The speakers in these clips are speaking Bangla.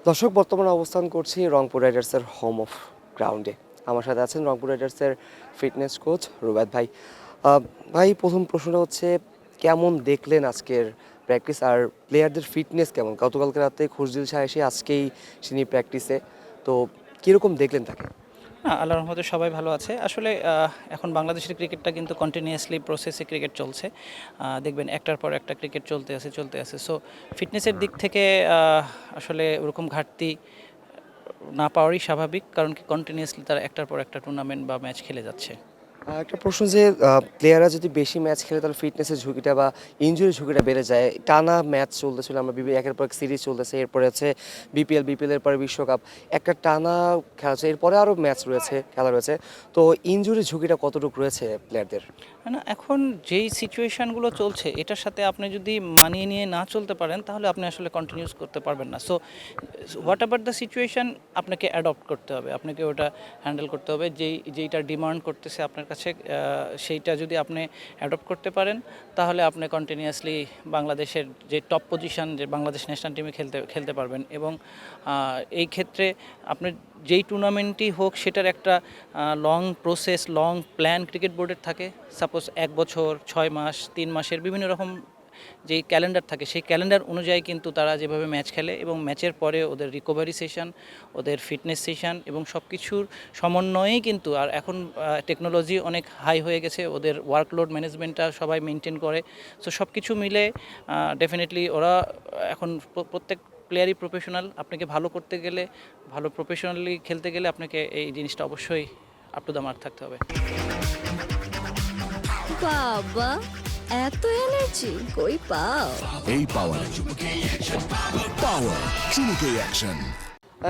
দর্শক বর্তমানে অবস্থান করছি রংপুর রাইডার্সের হোম অফ গ্রাউন্ডে। আমার সাথে আছেন রংপুর রাইডার্সের ফিটনেস কোচ রুবাদ ভাই। ভাই, প্রথম প্রশ্নটা হচ্ছে কেমন দেখলেন আজকের প্র্যাকটিস আর প্লেয়ারদের ফিটনেস কেমন? গতকালকে রাতে খুশদিল শাহ এসে আজকেই তিনি প্র্যাকটিসে, তো কীরকম দেখলেন তাকে? না, আল্লাহর রহমতে সবাই ভালো আছে। আসলে এখন বাংলাদেশের ক্রিকেটটা কিন্তু কন্টিনিউয়াসলি প্রসেসে ক্রিকেট চলছে। দেখবেন একটার পর একটা ক্রিকেট চলতে আছে। সো ফিটনেসের দিক থেকে আসলে ওরকম ঘাটতি না পাওয়ারই স্বাভাবিক, কারণ কি কন্টিনিউয়াসলি তারা একটার পর একটা টুর্নামেন্ট বা ম্যাচ খেলে যাচ্ছে। একটা প্রশ্ন যে প্লেয়াররা যদি বেশি ম্যাচ খেলে তাহলে ফিটনেসের ঝুঁকিটা বা ইনজুরির ঝুঁকিটা বেড়ে যায়। টানা ম্যাচ চলতেছিল, আমরা একের পর এক সিরিজ চলতেছে, এরপরে হচ্ছে বিপিএলের পরে বিশ্বকাপ, একটা টানা খেলা হচ্ছে, এরপরে আরও ম্যাচ রয়েছে, খেলা রয়েছে। তো ইনজুরির ঝুঁকিটা কতটুকু রয়েছে প্লেয়ারদের? না, এখন যেই সিচুয়েশানগুলো চলছে এটার সাথে আপনি যদি মানিয়ে নিয়ে না চলতে পারেন তাহলে আপনি আসলে কন্টিনিউস করতে পারবেন না। So what ever the situation, আপনাকে অ্যাডপ্ট করতে হবে, আপনাকে ওটা হ্যান্ডেল করতে হবে। যেইটা ডিমান্ড করতেছে আপনার কাছে, সেইটা যদি আপনি অ্যাডপ্ট করতে পারেন তাহলে আপনি কন্টিনিউয়াসলি বাংলাদেশের যে টপ পজিশন, যে বাংলাদেশ ন্যাশনাল টিমে খেলতে পারবেন। এবং এই ক্ষেত্রে আপনি যেই টুর্নামেন্টই হোক সেটার একটা long process, long plan cricket বোর্ডের থাকে। সাপোজ 1 বছর, 6 মাস, 3 মাসের বিভিন্ন রকম যেই ক্যালেন্ডার থাকে, সেই ক্যালেন্ডার অনুযায়ী কিন্তু তারা যেভাবে ম্যাচ খেলে এবং ম্যাচের পরে ওদের রিকভারি সেশন, ওদের ফিটনেস সেশন এবং সব কিছুর সমন্বয়েই কিন্তু, আর এখন টেকনোলজি অনেক হাই হয়ে গেছে, ওদের ওয়ার্কলোড ম্যানেজমেন্টটা সবাই মেনটেন করে। সো সব কিছু মিলে ডেফিনেটলি ওরা এখন প্রত্যেক প্লেয়ারই প্রফেশনাল। আপনাকে ভালো করতে গেলে, ভালো প্রফেশনালি খেলতে গেলে আপনাকে এই জিনিসটা অবশ্যই আপ টু দ্য মার্ক থাকতে হবে। বাবা, এত এনার্জি কই পাও? এই পাওয়ার পাওয়ার চুমুকে অ্যাকশন।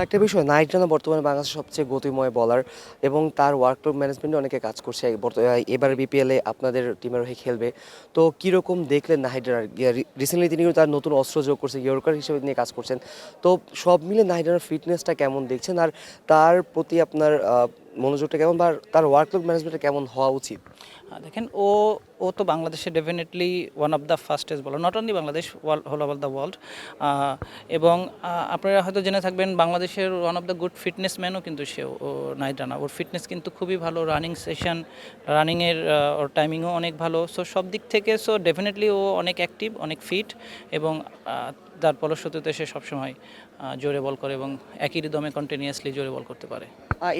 একটা বিষয়, নাহিদ রানা বর্তমানে বাংলাদেশের সবচেয়ে গতিময় বলার এবং তার ওয়ার্কলোড ম্যানেজমেন্টে অনেকে কাজ করছে। এবার বিপিএলে আপনাদের টিমের হয়ে খেলবে, তো কীরকম দেখলেন নাহিদ রানার? রিসেন্টলি তিনি কিন্তু তার নতুন অস্ত্র যোগ করছে, ইয়র্কার হিসেবে নিয়ে কাজ করছেন। তো সব মিলে নাহিদ রানার ফিটনেসটা কেমন দেখছেন, আর তার প্রতি আপনার মনোযোগটা কেমন, বা তার ওয়ার্কলোড ম্যানেজমেন্টটা কেমন হওয়া উচিত? দেখেন, ও ও তো বাংলাদেশে definitely one of the fastest bowler, not only Bangladesh, whole over the world. এবং আপনারা হয়তো জেনে থাকবেন বাংলাদেশের one of the good fitness ম্যানও কিন্তু সে, ও নাহিদ রানা। ওর ফিটনেস কিন্তু খুবই ভালো, রানিং সেশন, রানিংয়ের ওর টাইমিংও অনেক ভালো। সো সব দিক থেকে সো ডেফিনেটলি ও অনেক অ্যাক্টিভ, অনেক ফিট এবং তার ফলশ্রুতিতে সে সবসময় জোরে বল করে এবং একই রিদমে কন্টিনিউয়াসলি জোরে বল করতে পারে।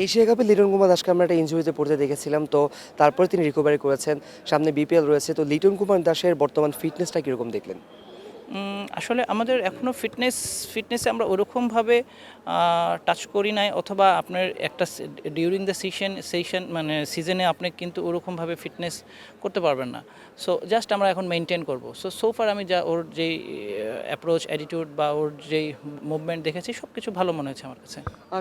এশিয়া কাপে লিটন কুমার দাসকে আমরা একটা ইনজুরিতে পড়তে দেখেছিলাম, তো তারপরে তিনি রিকভারি করেছেন, সামনে বিপিএল রয়েছে। তো লিটন কুমার দাসের বর্তমান ফিটনেসটা কীরকম দেখলেন? আসলে আমাদের এখনও ফিটনেসে আমরা ওরকমভাবে টাচ করি নাই, অথবা আপনার একটা ডিউরিং দ্য সেশন মানে সিজনে আপনি কিন্তু ওরকমভাবে ফিটনেস করতে পারবেন না। সো জাস্ট আমরা এখন মেনটেন করবো। সো ফার আমি যা ওর যেই অ্যাপ্রোচ, অ্যাটিটিউড বা ওর যেই মুভমেন্ট দেখেছি সব কিছু ভালো মনে হয়েছে আমার কাছে।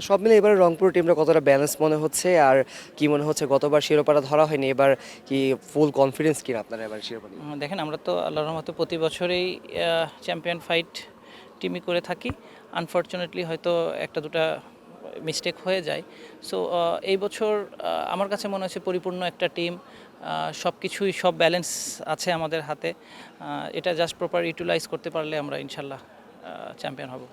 সব মিলে এবারে রংপুর টিমটা কতটা ব্যালেন্স মনে হচ্ছে, আর কি মনে হচ্ছে গতবার শিরোপাটা ধরা হয়নি, এবার কি ফুল কনফিডেন্স কিনা আপনারা এবার শিরোপা নিয়ে? দেখেন, আমরা তো আল্লাহর রহমতে প্রতি বছরেই চ্যাম্পিয়ন ফাইট টিমই করে থাকি। আনফর্চুনেটলি হয়তো একটা দুটা মিস্টেক হয়ে যায়। সো এই বছর আমার কাছে মনে হচ্ছে পরিপূর্ণ একটা টিম, সব কিছুই, সব ব্যালেন্স আছে আমাদের হাতে। এটা জাস্ট প্রপার ইউটিলাইজ করতে পারলে আমরা ইনশাল্লাহ চ্যাম্পিয়ন হব।